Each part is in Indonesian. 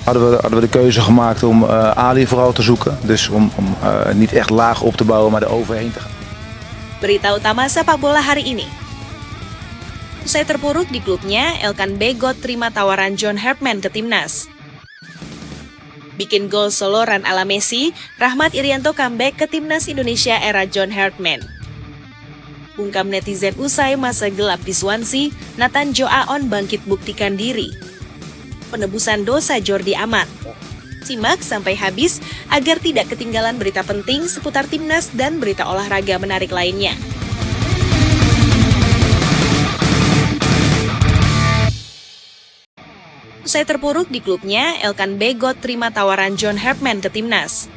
hadden we de keuze gemaakt om Ali vooral te zoeken. Dus om niet echt laag op te bouwen, maar er overheen te gaan. Berita utama sepak bola hari ini. Usai terpuruk di klubnya, Elkan Bagot terima tawaran John Hartman ke timnas. Bikin gol soloran ala Messi, Rahmat Irianto comeback ke timnas Indonesia era John Hartman. Bungkam netizen usai masa gelap di Swansea, Nathan Jo Aon bangkit buktikan diri. Penebusan dosa Jordi Amat. Simak sampai habis agar tidak ketinggalan berita penting seputar timnas dan berita olahraga menarik lainnya. Usai terpuruk di klubnya, Elkan Bagot terima tawaran John Hartman ke timnas.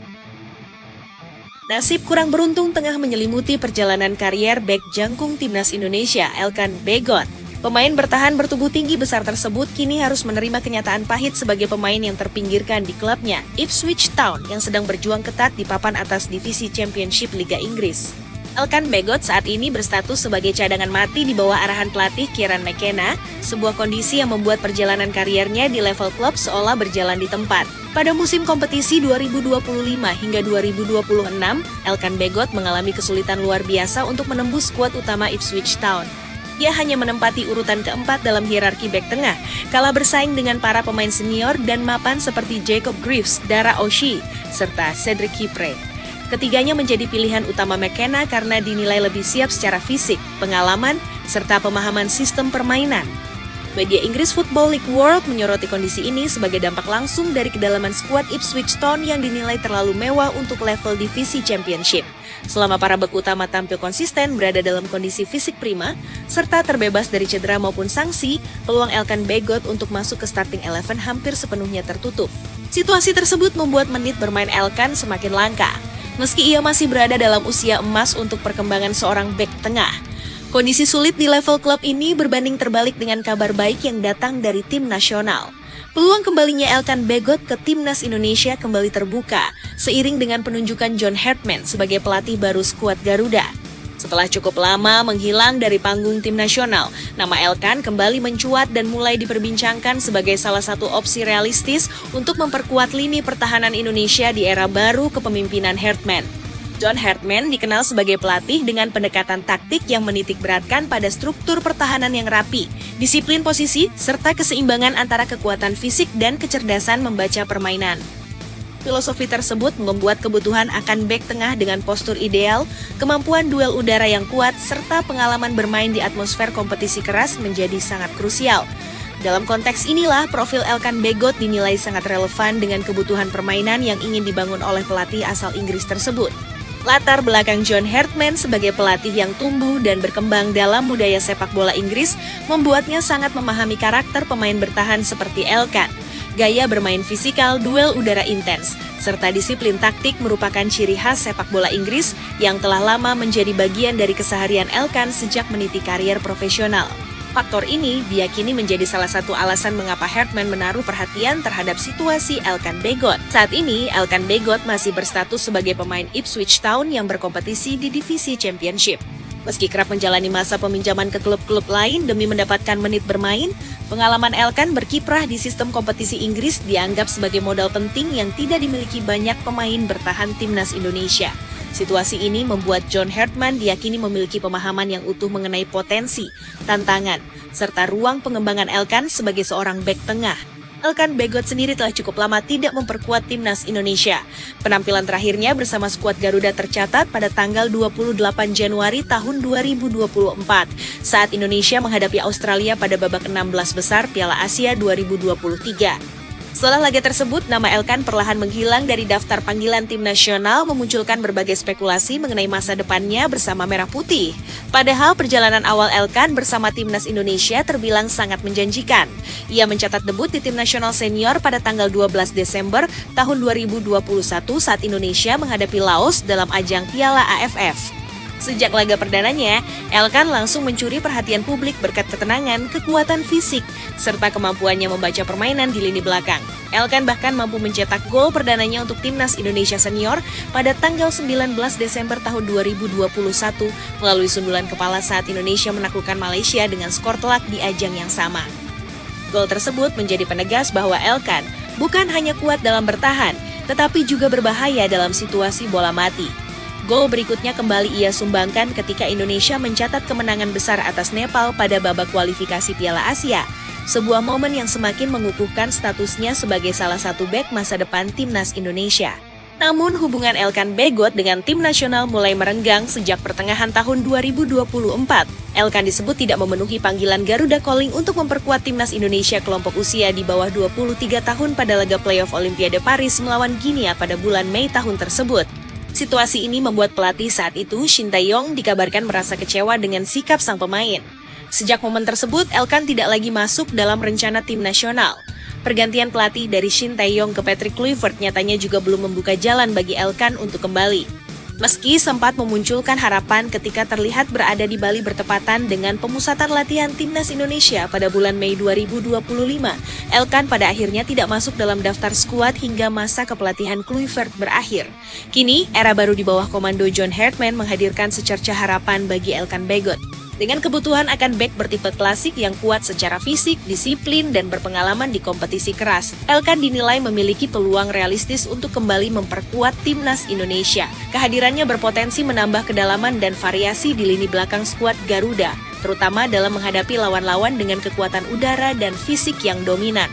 Nasib kurang beruntung tengah menyelimuti perjalanan karier bek jangkung timnas Indonesia, Elkan Bagot. Pemain bertahan bertubuh tinggi besar tersebut kini harus menerima kenyataan pahit sebagai pemain yang terpinggirkan di klubnya, Ipswich Town, yang sedang berjuang ketat di papan atas divisi Championship Liga Inggris. Elkan Bagot saat ini berstatus sebagai cadangan mati di bawah arahan pelatih Kieran McKenna, sebuah kondisi yang membuat perjalanan kariernya di level klub seolah berjalan di tempat. Pada musim kompetisi 2025 hingga 2026, Elkan Bagot mengalami kesulitan luar biasa untuk menembus skuad utama Ipswich Town. Ia hanya menempati urutan keempat dalam hierarki bek tengah, kalah bersaing dengan para pemain senior dan mapan seperti Jacob Greaves, Dara O'Shea, serta Cedric Kipre. Ketiganya menjadi pilihan utama McKenna karena dinilai lebih siap secara fisik, pengalaman, serta pemahaman sistem permainan. Media Inggris Football League World menyoroti kondisi ini sebagai dampak langsung dari kedalaman skuad Ipswich Town yang dinilai terlalu mewah untuk level divisi Championship. Selama para bek utama tampil konsisten berada dalam kondisi fisik prima, serta terbebas dari cedera maupun sanksi, peluang Elkan Bagot untuk masuk ke starting 11 hampir sepenuhnya tertutup. Situasi tersebut membuat menit bermain Elkan semakin langka. Meski ia masih berada dalam usia emas untuk perkembangan seorang bek tengah. Kondisi sulit di level klub ini berbanding terbalik dengan kabar baik yang datang dari tim nasional. Peluang kembalinya Elkan Bagot ke timnas Indonesia kembali terbuka, seiring dengan penunjukan John Hartman sebagai pelatih baru skuad Garuda. Setelah cukup lama menghilang dari panggung tim nasional, nama Elkan kembali mencuat dan mulai diperbincangkan sebagai salah satu opsi realistis untuk memperkuat lini pertahanan Indonesia di era baru kepemimpinan Hartman. John Hartman dikenal sebagai pelatih dengan pendekatan taktik yang menitik beratkan pada struktur pertahanan yang rapi, disiplin posisi, serta keseimbangan antara kekuatan fisik dan kecerdasan membaca permainan. Filosofi tersebut membuat kebutuhan akan bek tengah dengan postur ideal, kemampuan duel udara yang kuat, serta pengalaman bermain di atmosfer kompetisi keras menjadi sangat krusial. Dalam konteks inilah, profil Elkan Bagot dinilai sangat relevan dengan kebutuhan permainan yang ingin dibangun oleh pelatih asal Inggris tersebut. Latar belakang John Hartman sebagai pelatih yang tumbuh dan berkembang dalam budaya sepak bola Inggris membuatnya sangat memahami karakter pemain bertahan seperti Elkan. Gaya bermain fisikal, duel udara intens, serta disiplin taktik merupakan ciri khas sepak bola Inggris yang telah lama menjadi bagian dari keseharian Elkan sejak meniti karier profesional. Faktor ini diyakini menjadi salah satu alasan mengapa Hartman menaruh perhatian terhadap situasi Elkan Bagot. Saat ini, Elkan Bagot masih berstatus sebagai pemain Ipswich Town yang berkompetisi di divisi Championship. Meski kerap menjalani masa peminjaman ke klub-klub lain demi mendapatkan menit bermain, pengalaman Elkan berkiprah di sistem kompetisi Inggris dianggap sebagai modal penting yang tidak dimiliki banyak pemain bertahan timnas Indonesia. Situasi ini membuat John Hartman diyakini memiliki pemahaman yang utuh mengenai potensi, tantangan, serta ruang pengembangan Elkan sebagai seorang bek tengah. Elkan Bagot sendiri telah cukup lama tidak memperkuat timnas Indonesia. Penampilan terakhirnya bersama skuad Garuda tercatat pada tanggal 28 Januari tahun 2024 saat Indonesia menghadapi Australia pada babak 16 besar Piala Asia 2023. Setelah laga tersebut, nama Elkan perlahan menghilang dari daftar panggilan tim nasional, memunculkan berbagai spekulasi mengenai masa depannya bersama Merah Putih. Padahal perjalanan awal Elkan bersama timnas Indonesia terbilang sangat menjanjikan. Ia mencatat debut di tim nasional senior pada tanggal 12 Desember tahun 2021 saat Indonesia menghadapi Laos dalam ajang Piala AFF. Sejak laga perdananya, Elkan langsung mencuri perhatian publik berkat ketenangan, kekuatan fisik, serta kemampuannya membaca permainan di lini belakang. Elkan bahkan mampu mencetak gol perdananya untuk timnas Indonesia senior pada tanggal 19 Desember tahun 2021 melalui sundulan kepala saat Indonesia menaklukkan Malaysia dengan skor telak di ajang yang sama. Gol tersebut menjadi penegas bahwa Elkan Bukan hanya kuat dalam bertahan, tetapi juga berbahaya dalam situasi bola mati. Gol berikutnya kembali ia sumbangkan ketika Indonesia mencatat kemenangan besar atas Nepal pada babak kualifikasi Piala Asia. Sebuah momen yang semakin mengukuhkan statusnya sebagai salah satu bek masa depan timnas Indonesia. Namun hubungan Elkan Bagot dengan tim nasional mulai merenggang sejak pertengahan tahun 2024. Elkan disebut tidak memenuhi panggilan Garuda Calling untuk memperkuat timnas Indonesia kelompok usia di bawah 23 tahun pada laga playoff Olimpiade Paris melawan Guinea pada bulan Mei tahun tersebut. Situasi ini membuat pelatih saat itu, Shin Tae-yong, dikabarkan merasa kecewa dengan sikap sang pemain. Sejak momen tersebut, Elkan tidak lagi masuk dalam rencana tim nasional. Pergantian pelatih dari Shin Tae-yong ke Patrick Kluivert nyatanya juga belum membuka jalan bagi Elkan untuk kembali. Meski sempat memunculkan harapan ketika terlihat berada di Bali bertepatan dengan pemusatan latihan timnas Indonesia pada bulan Mei 2025, Elkan pada akhirnya tidak masuk dalam daftar skuad hingga masa kepelatihan Kluivert berakhir. Kini, era baru di bawah komando John Hartman menghadirkan secerca harapan bagi Elkan Bagot. Dengan kebutuhan akan bek bertipe klasik yang kuat secara fisik, disiplin, dan berpengalaman di kompetisi keras, Elkan dinilai memiliki peluang realistis untuk kembali memperkuat timnas Indonesia. Kehadirannya berpotensi menambah kedalaman dan variasi di lini belakang skuad Garuda, terutama dalam menghadapi lawan-lawan dengan kekuatan udara dan fisik yang dominan.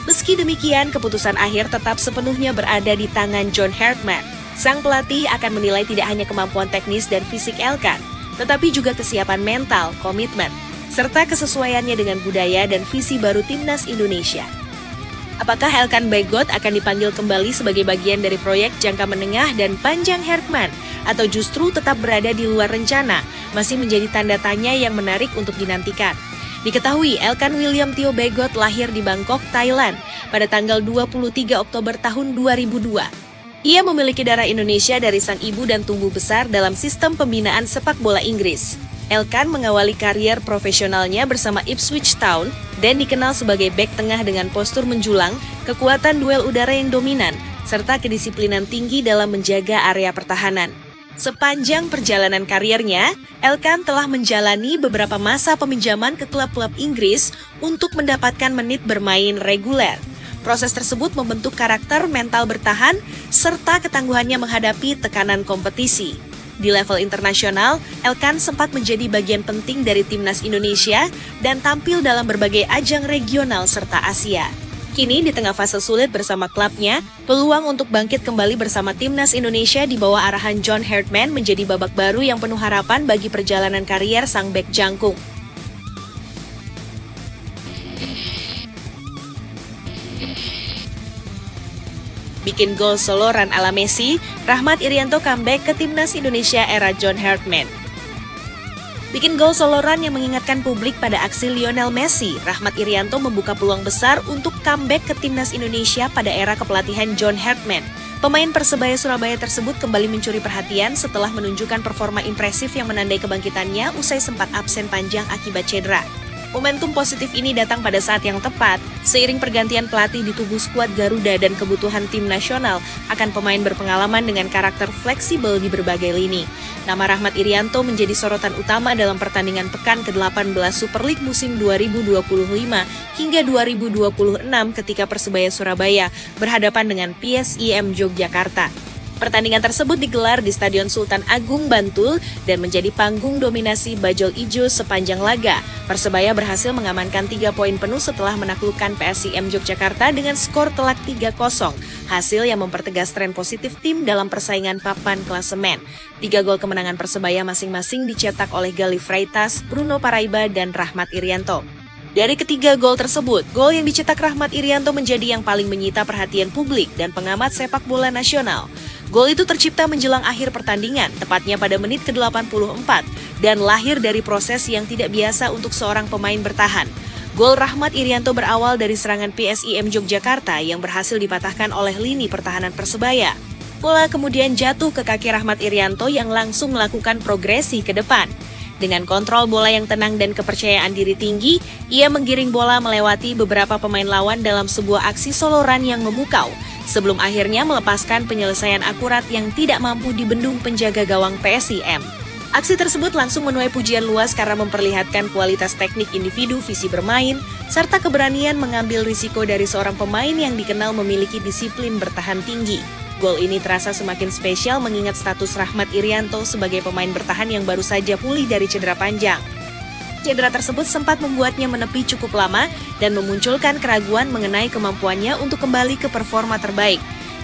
Meski demikian, keputusan akhir tetap sepenuhnya berada di tangan John Hartman. Sang pelatih akan menilai tidak hanya kemampuan teknis dan fisik Elkan, tetapi juga kesiapan mental, komitmen, serta kesesuaiannya dengan budaya dan visi baru timnas Indonesia. Apakah Elkan Bagot akan dipanggil kembali sebagai bagian dari proyek jangka menengah dan panjang Hartman, atau justru tetap berada di luar rencana, masih menjadi tanda tanya yang menarik untuk dinantikan. Diketahui Elkan William Theo Bagot lahir di Bangkok, Thailand, pada tanggal 23 Oktober tahun 2002. Ia memiliki darah Indonesia dari sang ibu dan tumbuh besar dalam sistem pembinaan sepak bola Inggris. Elkan mengawali karier profesionalnya bersama Ipswich Town dan dikenal sebagai bek tengah dengan postur menjulang, kekuatan duel udara yang dominan, serta kedisiplinan tinggi dalam menjaga area pertahanan. Sepanjang perjalanan kariernya, Elkan telah menjalani beberapa masa peminjaman ke klub-klub Inggris untuk mendapatkan menit bermain reguler. Proses tersebut membentuk karakter mental bertahan serta ketangguhannya menghadapi tekanan kompetisi. Di level internasional, Elkan sempat menjadi bagian penting dari timnas Indonesia dan tampil dalam berbagai ajang regional serta Asia. Kini di tengah fase sulit bersama klubnya, peluang untuk bangkit kembali bersama timnas Indonesia di bawah arahan John Hartman menjadi babak baru yang penuh harapan bagi perjalanan karier sang bek jangkung. Bikin gol soloran ala Messi, Rahmat Irianto comeback ke timnas Indonesia era John Hartman. Bikin gol soloran yang mengingatkan publik pada aksi Lionel Messi, Rahmat Irianto membuka peluang besar untuk comeback ke timnas Indonesia pada era kepelatihan John Hartman. Pemain Persebaya Surabaya tersebut kembali mencuri perhatian setelah menunjukkan performa impresif yang menandai kebangkitannya usai sempat absen panjang akibat cedera. Momentum positif ini datang pada saat yang tepat, seiring pergantian pelatih di tubuh skuad Garuda dan kebutuhan tim nasional akan pemain berpengalaman dengan karakter fleksibel di berbagai lini. Nama Rahmat Irianto menjadi sorotan utama dalam pertandingan pekan ke-18 Super League musim 2025 hingga 2026 ketika Persebaya Surabaya berhadapan dengan PSIM Yogyakarta. Pertandingan tersebut digelar di Stadion Sultan Agung, Bantul, dan menjadi panggung dominasi Bajul Ijo sepanjang laga. Persebaya berhasil mengamankan 3 poin penuh setelah menaklukkan PSIM Yogyakarta dengan skor telak 3-0, hasil yang mempertegas tren positif tim dalam persaingan papan klasemen. 3 gol kemenangan Persebaya masing-masing dicetak oleh Galih Freitas, Bruno Paraiba, dan Rahmat Irianto. Dari ketiga gol tersebut, gol yang dicetak Rahmat Irianto menjadi yang paling menyita perhatian publik dan pengamat sepak bola nasional. Gol itu tercipta menjelang akhir pertandingan, tepatnya pada menit ke-84, dan lahir dari proses yang tidak biasa untuk seorang pemain bertahan. Gol Rahmat Irianto berawal dari serangan PSIM Yogyakarta yang berhasil dipatahkan oleh lini pertahanan Persebaya. Bola kemudian jatuh ke kaki Rahmat Irianto yang langsung melakukan progresi ke depan. Dengan kontrol bola yang tenang dan kepercayaan diri tinggi, ia menggiring bola melewati beberapa pemain lawan dalam sebuah aksi soloran yang memukau, sebelum akhirnya melepaskan penyelesaian akurat yang tidak mampu dibendung penjaga gawang PSIM. Aksi tersebut langsung menuai pujian luas karena memperlihatkan kualitas teknik individu, visi bermain, serta keberanian mengambil risiko dari seorang pemain yang dikenal memiliki disiplin bertahan tinggi. Gol ini terasa semakin spesial mengingat status Rahmat Irianto sebagai pemain bertahan yang baru saja pulih dari cedera panjang. Cedera tersebut sempat membuatnya menepi cukup lama dan memunculkan keraguan mengenai kemampuannya untuk kembali ke performa terbaik.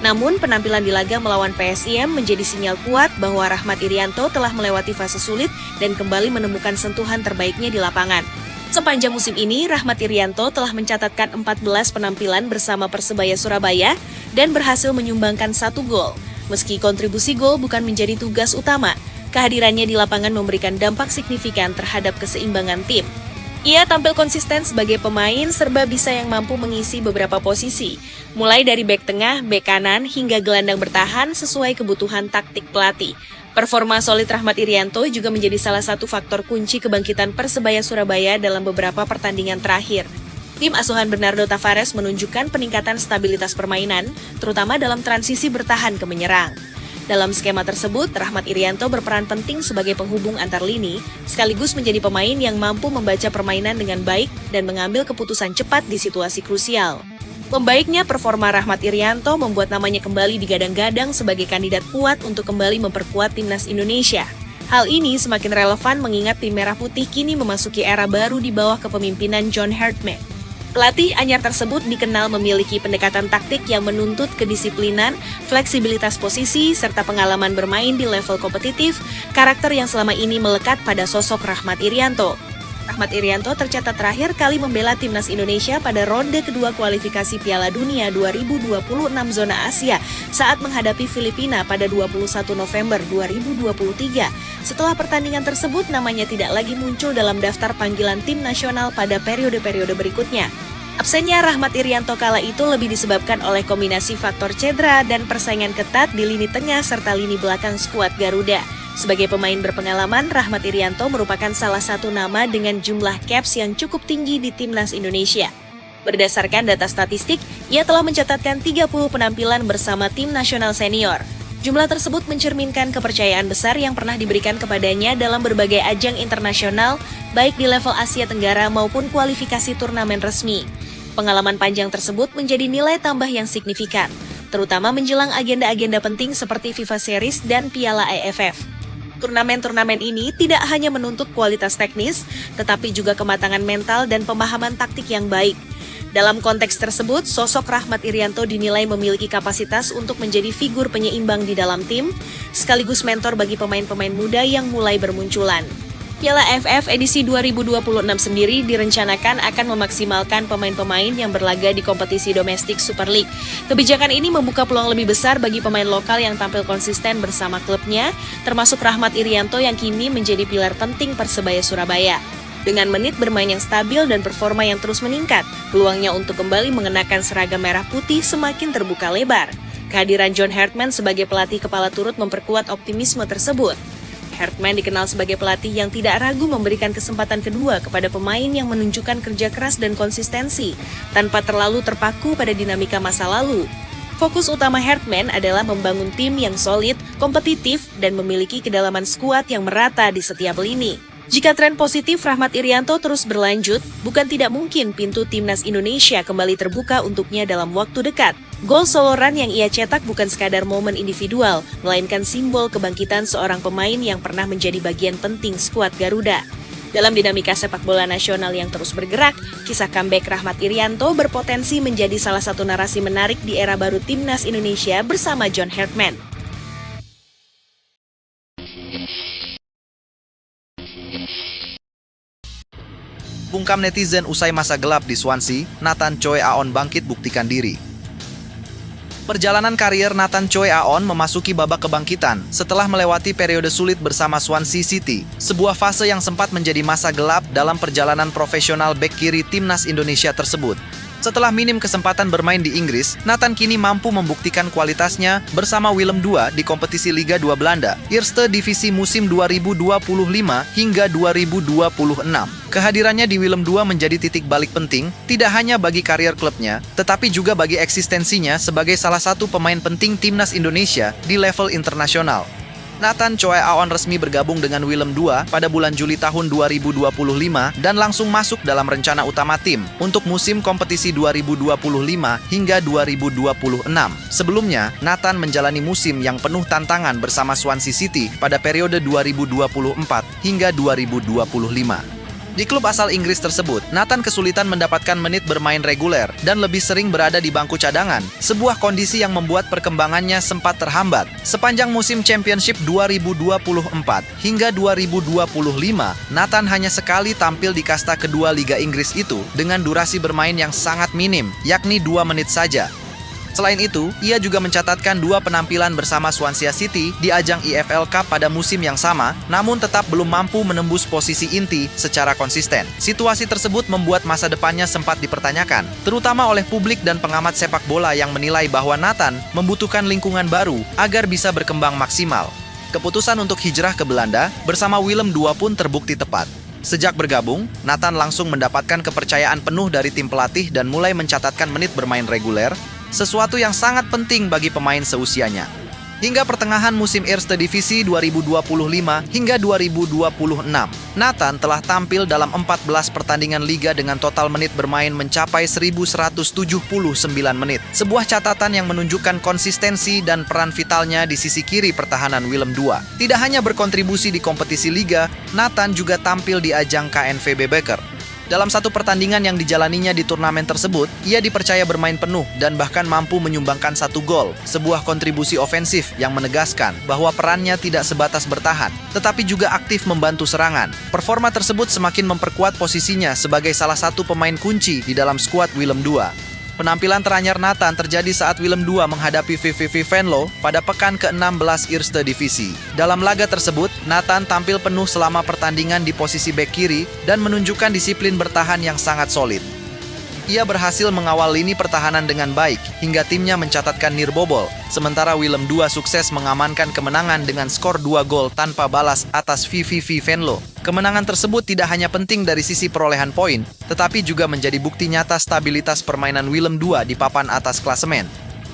Namun, penampilan di laga melawan PSIM menjadi sinyal kuat bahwa Rahmat Irianto telah melewati fase sulit dan kembali menemukan sentuhan terbaiknya di lapangan. Sepanjang musim ini, Rahmat Irianto telah mencatatkan 14 penampilan bersama Persebaya Surabaya dan berhasil menyumbangkan 1 gol. Meski kontribusi gol bukan menjadi tugas utama, kehadirannya di lapangan memberikan dampak signifikan terhadap keseimbangan tim. Ia tampil konsisten sebagai pemain serba bisa yang mampu mengisi beberapa posisi, mulai dari bek tengah, bek kanan, hingga gelandang bertahan sesuai kebutuhan taktik pelatih. Performa solid Rahmat Irianto juga menjadi salah satu faktor kunci kebangkitan Persebaya Surabaya dalam beberapa pertandingan terakhir. Tim asuhan Bernardo Tavares menunjukkan peningkatan stabilitas permainan, terutama dalam transisi bertahan ke menyerang. Dalam skema tersebut, Rahmat Irianto berperan penting sebagai penghubung antar lini, sekaligus menjadi pemain yang mampu membaca permainan dengan baik dan mengambil keputusan cepat di situasi krusial. Membaiknya performa Rahmat Irianto membuat namanya kembali digadang-gadang sebagai kandidat kuat untuk kembali memperkuat timnas Indonesia. Hal ini semakin relevan mengingat tim Merah Putih kini memasuki era baru di bawah kepemimpinan John Hartman. Pelatih anyar tersebut dikenal memiliki pendekatan taktik yang menuntut kedisiplinan, fleksibilitas posisi, serta pengalaman bermain di level kompetitif, karakter yang selama ini melekat pada sosok Rahmat Irianto. Rahmat Irianto tercatat terakhir kali membela timnas Indonesia pada ronde kedua kualifikasi Piala Dunia 2026 zona Asia saat menghadapi Filipina pada 21 November 2023. Setelah pertandingan tersebut, namanya tidak lagi muncul dalam daftar panggilan tim nasional pada periode-periode berikutnya. Absennya Rahmat Irianto kala itu lebih disebabkan oleh kombinasi faktor cedera dan persaingan ketat di lini tengah serta lini belakang skuad Garuda. Sebagai pemain berpengalaman, Rahmat Irianto merupakan salah satu nama dengan jumlah caps yang cukup tinggi di timnas Indonesia. Berdasarkan data statistik, ia telah mencatatkan 30 penampilan bersama tim nasional senior. Jumlah tersebut mencerminkan kepercayaan besar yang pernah diberikan kepadanya dalam berbagai ajang internasional, baik di level Asia Tenggara maupun kualifikasi turnamen resmi. Pengalaman panjang tersebut menjadi nilai tambah yang signifikan, terutama menjelang agenda-agenda penting seperti FIFA Series dan Piala AFF. Turnamen-turnamen ini tidak hanya menuntut kualitas teknis, tetapi juga kematangan mental dan pemahaman taktik yang baik. Dalam konteks tersebut, sosok Rahmat Irianto dinilai memiliki kapasitas untuk menjadi figur penyeimbang di dalam tim, sekaligus mentor bagi pemain-pemain muda yang mulai bermunculan. Piala AFF edisi 2026 sendiri direncanakan akan memaksimalkan pemain-pemain yang berlaga di kompetisi domestik Super League. Kebijakan ini membuka peluang lebih besar bagi pemain lokal yang tampil konsisten bersama klubnya, termasuk Rahmat Irianto yang kini menjadi pilar penting Persebaya Surabaya. Dengan menit bermain yang stabil dan performa yang terus meningkat, peluangnya untuk kembali mengenakan seragam merah putih semakin terbuka lebar. Kehadiran John Hartman sebagai pelatih kepala turut memperkuat optimisme tersebut. Hartman dikenal sebagai pelatih yang tidak ragu memberikan kesempatan kedua kepada pemain yang menunjukkan kerja keras dan konsistensi, tanpa terlalu terpaku pada dinamika masa lalu. Fokus utama Hartman adalah membangun tim yang solid, kompetitif, dan memiliki kedalaman skuad yang merata di setiap lini. Jika tren positif Rahmat Irianto terus berlanjut, bukan tidak mungkin pintu timnas Indonesia kembali terbuka untuknya dalam waktu dekat. Gol solo run yang ia cetak bukan sekadar momen individual, melainkan simbol kebangkitan seorang pemain yang pernah menjadi bagian penting skuad Garuda. Dalam dinamika sepak bola nasional yang terus bergerak, kisah comeback Rahmat Irianto berpotensi menjadi salah satu narasi menarik di era baru timnas Indonesia bersama John Hartman. Bungkam netizen usai masa gelap di Swansea, Nathan Choi Aon bangkit buktikan diri. Perjalanan karier Nathan Choi Aon memasuki babak kebangkitan setelah melewati periode sulit bersama Swansea City, sebuah fase yang sempat menjadi masa gelap dalam perjalanan profesional bek kiri timnas Indonesia tersebut. Setelah minim kesempatan bermain di Inggris, Nathan kini mampu membuktikan kualitasnya bersama Willem II di kompetisi Liga 2 Belanda, Eerste Divisi musim 2025 hingga 2026. Kehadirannya di Willem II menjadi titik balik penting, tidak hanya bagi karier klubnya, tetapi juga bagi eksistensinya sebagai salah satu pemain penting timnas Indonesia di level internasional. Nathan Choi Aon resmi bergabung dengan Willem II pada bulan Juli tahun 2025 dan langsung masuk dalam rencana utama tim untuk musim kompetisi 2025 hingga 2026. Sebelumnya, Nathan menjalani musim yang penuh tantangan bersama Swansea City pada periode 2024 hingga 2025. Di klub asal Inggris tersebut, Nathan kesulitan mendapatkan menit bermain reguler dan lebih sering berada di bangku cadangan, sebuah kondisi yang membuat perkembangannya sempat terhambat. Sepanjang musim Championship 2024 hingga 2025, Nathan hanya sekali tampil di kasta kedua Liga Inggris itu dengan durasi bermain yang sangat minim, yakni 2 menit saja. Selain itu, ia juga mencatatkan 2 penampilan bersama Swansea City di ajang EFL Cup pada musim yang sama, namun tetap belum mampu menembus posisi inti secara konsisten. Situasi tersebut membuat masa depannya sempat dipertanyakan, terutama oleh publik dan pengamat sepak bola yang menilai bahwa Nathan membutuhkan lingkungan baru agar bisa berkembang maksimal. Keputusan untuk hijrah ke Belanda bersama Willem II pun terbukti tepat. Sejak bergabung, Nathan langsung mendapatkan kepercayaan penuh dari tim pelatih dan mulai mencatatkan menit bermain reguler, sesuatu yang sangat penting bagi pemain seusianya. Hingga pertengahan musim Eerste Divisi 2025 hingga 2026, Nathan telah tampil dalam 14 pertandingan liga dengan total menit bermain mencapai 1.179 menit. Sebuah catatan yang menunjukkan konsistensi dan peran vitalnya di sisi kiri pertahanan Willem II. Tidak hanya berkontribusi di kompetisi liga, Nathan juga tampil di ajang KNVB Beker. Dalam satu pertandingan yang dijalaninya di turnamen tersebut, ia dipercaya bermain penuh dan bahkan mampu menyumbangkan 1 gol, sebuah kontribusi ofensif yang menegaskan bahwa perannya tidak sebatas bertahan, tetapi juga aktif membantu serangan. Performa tersebut semakin memperkuat posisinya sebagai salah satu pemain kunci di dalam skuad Willem II. Penampilan teranyar Nathan terjadi saat Willem II menghadapi VVV Venlo pada pekan ke-16 Eerste Divisi. Dalam laga tersebut, Nathan tampil penuh selama pertandingan di posisi bek kiri dan menunjukkan disiplin bertahan yang sangat solid. Ia berhasil mengawal lini pertahanan dengan baik hingga timnya mencatatkan nirbobol, sementara Willem II sukses mengamankan kemenangan dengan skor 2 gol tanpa balas atas VVV Venlo. Kemenangan tersebut tidak hanya penting dari sisi perolehan poin, tetapi juga menjadi bukti nyata stabilitas permainan Willem II di papan atas klasemen.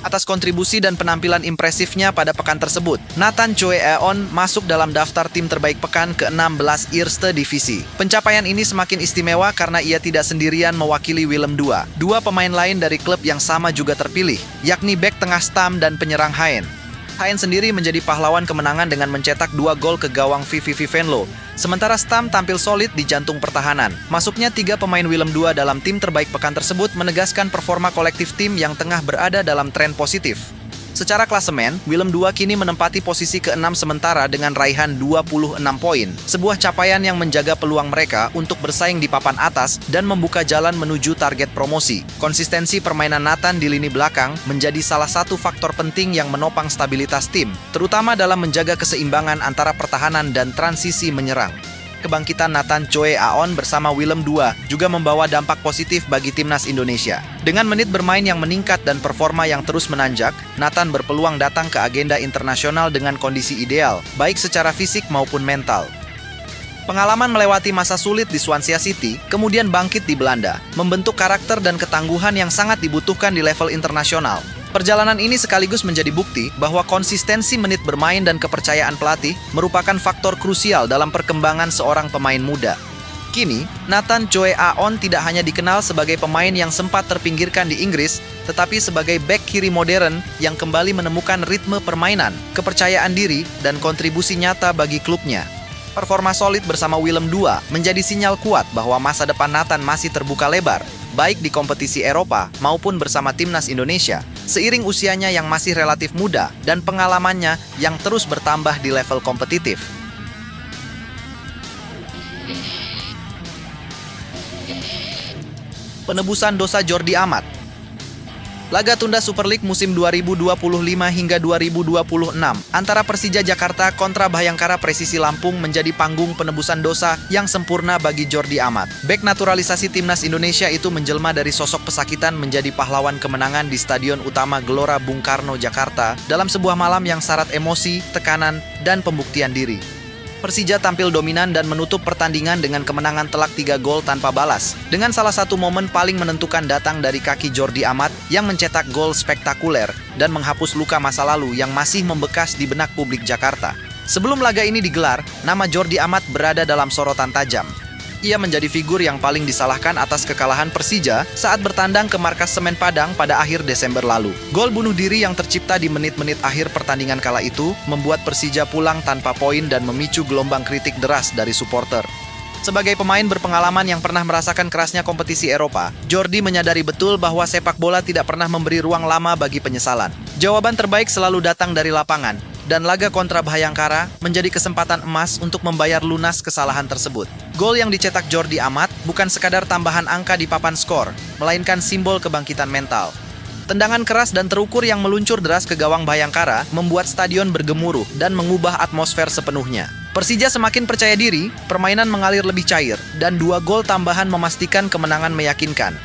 Atas kontribusi dan penampilan impresifnya pada pekan tersebut, Nathan Choi Aon masuk dalam daftar tim terbaik pekan ke-16 Eerste Divisi. Pencapaian ini semakin istimewa karena ia tidak sendirian mewakili Willem II. 2 pemain lain dari klub yang sama juga terpilih, yakni bek tengah Stam dan penyerang Haen. Haen sendiri menjadi pahlawan kemenangan dengan mencetak 2 gol ke gawang VVV Venlo. Sementara Stam tampil solid di jantung pertahanan. Masuknya 3 pemain Willem II dalam tim terbaik pekan tersebut menegaskan performa kolektif tim yang tengah berada dalam tren positif. Secara klasemen, Willem II kini menempati posisi ke-6 sementara dengan raihan 26 poin. Sebuah capaian yang menjaga peluang mereka untuk bersaing di papan atas dan membuka jalan menuju target promosi. Konsistensi permainan Nathan di lini belakang menjadi salah satu faktor penting yang menopang stabilitas tim, terutama dalam menjaga keseimbangan antara pertahanan dan transisi menyerang. Kebangkitan Nathan Choi Aon bersama Willem II juga membawa dampak positif bagi timnas Indonesia. Dengan menit bermain yang meningkat dan performa yang terus menanjak, Nathan berpeluang datang ke agenda internasional dengan kondisi ideal, baik secara fisik maupun mental. Pengalaman melewati masa sulit di Swansea City, kemudian bangkit di Belanda, membentuk karakter dan ketangguhan yang sangat dibutuhkan di level internasional. Perjalanan ini sekaligus menjadi bukti bahwa konsistensi menit bermain dan kepercayaan pelatih merupakan faktor krusial dalam perkembangan seorang pemain muda. Kini, Nathan Choi Aon tidak hanya dikenal sebagai pemain yang sempat terpinggirkan di Inggris, tetapi sebagai bek kiri modern yang kembali menemukan ritme permainan, kepercayaan diri, dan kontribusi nyata bagi klubnya. Performa solid bersama Willem II menjadi sinyal kuat bahwa masa depan Nathan masih terbuka lebar, baik di kompetisi Eropa maupun bersama timnas Indonesia, seiring usianya yang masih relatif muda dan pengalamannya yang terus bertambah di level kompetitif. Penebusan dosa Jordi Amat. Laga tunda Super League musim 2025 hingga 2026 antara Persija Jakarta kontra Bhayangkara Presisi Lampung menjadi panggung penebusan dosa yang sempurna bagi Jordi Amat. Bek naturalisasi timnas Indonesia itu menjelma dari sosok pesakitan menjadi pahlawan kemenangan di Stadion Utama Gelora Bung Karno, Jakarta dalam sebuah malam yang syarat emosi, tekanan, dan pembuktian diri. Persija tampil dominan dan menutup pertandingan dengan kemenangan telak 3 gol tanpa balas. Dengan salah satu momen paling menentukan datang dari kaki Jordi Amat yang mencetak gol spektakuler dan menghapus luka masa lalu yang masih membekas di benak publik Jakarta. Sebelum laga ini digelar, nama Jordi Amat berada dalam sorotan tajam. Ia menjadi figur yang paling disalahkan atas kekalahan Persija saat bertandang ke markas Semen Padang pada akhir Desember lalu. Gol bunuh diri yang tercipta di menit-menit akhir pertandingan kala itu membuat Persija pulang tanpa poin dan memicu gelombang kritik deras dari supporter. Sebagai pemain berpengalaman yang pernah merasakan kerasnya kompetisi Eropa, Jordi menyadari betul bahwa sepak bola tidak pernah memberi ruang lama bagi penyesalan. Jawaban terbaik selalu datang dari lapangan, dan laga kontra Bhayangkara menjadi kesempatan emas untuk membayar lunas kesalahan tersebut. Gol yang dicetak Jordi Amat bukan sekadar tambahan angka di papan skor, melainkan simbol kebangkitan mental. Tendangan keras dan terukur yang meluncur deras ke gawang Bhayangkara membuat stadion bergemuruh dan mengubah atmosfer sepenuhnya. Persija semakin percaya diri, permainan mengalir lebih cair, dan 2 gol tambahan memastikan kemenangan meyakinkan.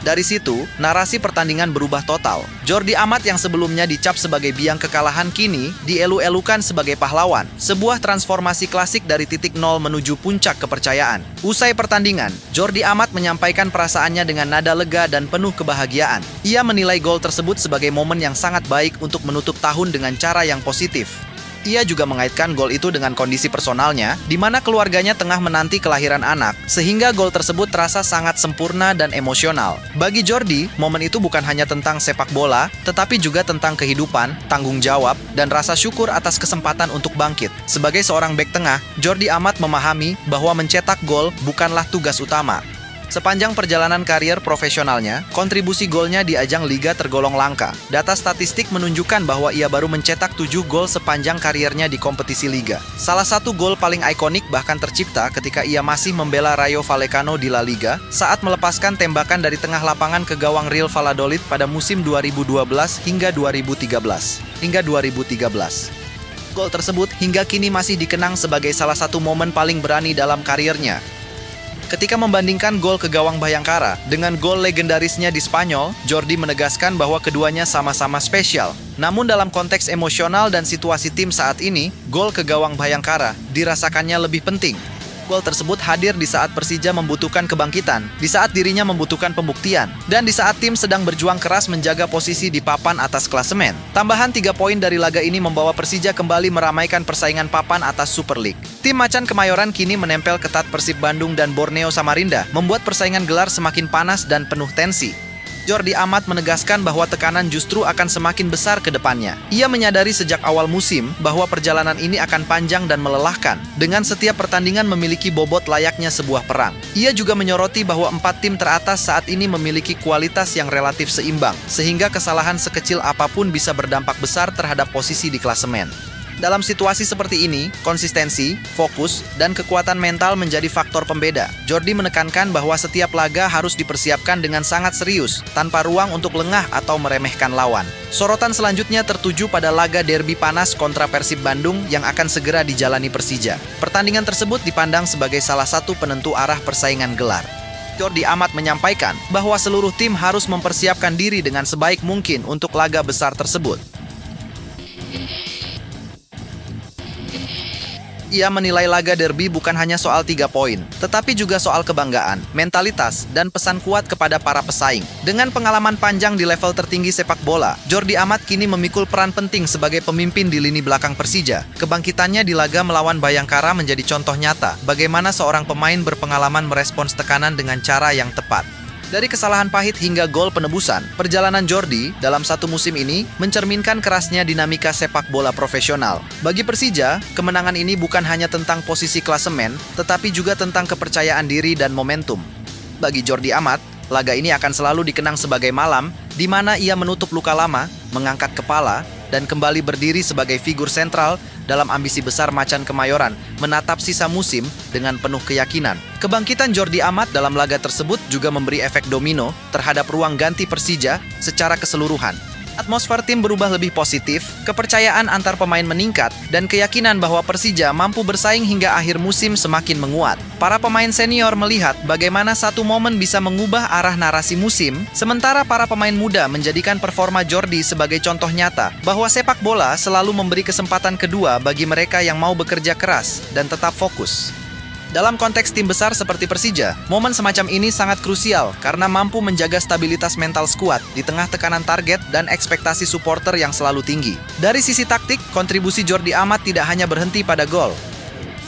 Dari situ, narasi pertandingan berubah total. Jordi Amat yang sebelumnya dicap sebagai biang kekalahan kini dielu-elukan sebagai pahlawan. Sebuah transformasi klasik dari titik nol menuju puncak kepercayaan. Usai pertandingan, Jordi Amat menyampaikan perasaannya dengan nada lega dan penuh kebahagiaan. Ia menilai gol tersebut sebagai momen yang sangat baik untuk menutup tahun dengan cara yang positif. Ia juga mengaitkan gol itu dengan kondisi personalnya, di mana keluarganya tengah menanti kelahiran anak, sehingga gol tersebut terasa sangat sempurna dan emosional. Bagi Jordi, momen itu bukan hanya tentang sepak bola, tetapi juga tentang kehidupan, tanggung jawab, dan rasa syukur atas kesempatan untuk bangkit. Sebagai seorang bek tengah, Jordi Amat memahami bahwa mencetak gol bukanlah tugas utama. Sepanjang perjalanan karier profesionalnya, kontribusi golnya di ajang liga tergolong langka. Data statistik menunjukkan bahwa ia baru mencetak 7 gol sepanjang kariernya di kompetisi liga. Salah satu gol paling ikonik bahkan tercipta ketika ia masih membela Rayo Vallecano di La Liga saat melepaskan tembakan dari tengah lapangan ke gawang Real Valladolid pada musim 2012 hingga 2013. Gol tersebut hingga kini masih dikenang sebagai salah satu momen paling berani dalam kariernya. Ketika membandingkan gol ke gawang Bhayangkara dengan gol legendarisnya di Spanyol, Jordi menegaskan bahwa keduanya sama-sama spesial. Namun dalam konteks emosional dan situasi tim saat ini, gol ke gawang Bhayangkara dirasakannya lebih penting. Gol tersebut hadir di saat Persija membutuhkan kebangkitan, di saat dirinya membutuhkan pembuktian, dan di saat tim sedang berjuang keras menjaga posisi di papan atas klasemen. Tambahan 3 poin dari laga ini membawa Persija kembali meramaikan persaingan papan atas Super League. Tim Macan Kemayoran kini menempel ketat Persib Bandung dan Borneo Samarinda, membuat persaingan gelar semakin panas dan penuh tensi. Jordi Amat menegaskan bahwa tekanan justru akan semakin besar ke depannya. Ia menyadari sejak awal musim bahwa perjalanan ini akan panjang dan melelahkan, dengan setiap pertandingan memiliki bobot layaknya sebuah perang. Ia juga menyoroti bahwa 4 tim teratas saat ini memiliki kualitas yang relatif seimbang, sehingga kesalahan sekecil apapun bisa berdampak besar terhadap posisi di klasemen. Dalam situasi seperti ini, konsistensi, fokus, dan kekuatan mental menjadi faktor pembeda. Jordi menekankan bahwa setiap laga harus dipersiapkan dengan sangat serius, tanpa ruang untuk lengah atau meremehkan lawan. Sorotan selanjutnya tertuju pada laga derby panas kontra Persib Bandung yang akan segera dijalani Persija. Pertandingan tersebut dipandang sebagai salah satu penentu arah persaingan gelar. Jordi Amat menyampaikan bahwa seluruh tim harus mempersiapkan diri dengan sebaik mungkin untuk laga besar tersebut. Ia menilai laga derby bukan hanya soal 3 poin, tetapi juga soal kebanggaan, mentalitas, dan pesan kuat kepada para pesaing. Dengan pengalaman panjang di level tertinggi sepak bola, Jordi Amat kini memikul peran penting sebagai pemimpin di lini belakang Persija. Kebangkitannya di laga melawan Bhayangkara menjadi contoh nyata bagaimana seorang pemain berpengalaman merespons tekanan dengan cara yang tepat. Dari kesalahan pahit hingga gol penebusan, perjalanan Jordi dalam satu musim ini mencerminkan kerasnya dinamika sepak bola profesional. Bagi Persija, kemenangan ini bukan hanya tentang posisi klasemen, tetapi juga tentang kepercayaan diri dan momentum. Bagi Jordi Amat, laga ini akan selalu dikenang sebagai malam di mana ia menutup luka lama, mengangkat kepala, dan kembali berdiri sebagai figur sentral dalam ambisi besar Macan Kemayoran menatap sisa musim dengan penuh keyakinan. Kebangkitan Jordi Amat dalam laga tersebut juga memberi efek domino terhadap ruang ganti Persija secara keseluruhan. Atmosfer tim berubah lebih positif, kepercayaan antar pemain meningkat, dan keyakinan bahwa Persija mampu bersaing hingga akhir musim semakin menguat. Para pemain senior melihat bagaimana satu momen bisa mengubah arah narasi musim, sementara para pemain muda menjadikan performa Jordi sebagai contoh nyata bahwa sepak bola selalu memberi kesempatan kedua bagi mereka yang mau bekerja keras dan tetap fokus. Dalam konteks tim besar seperti Persija, momen semacam ini sangat krusial karena mampu menjaga stabilitas mental skuad di tengah tekanan target dan ekspektasi supporter yang selalu tinggi. Dari sisi taktik, kontribusi Jordi Amat tidak hanya berhenti pada gol.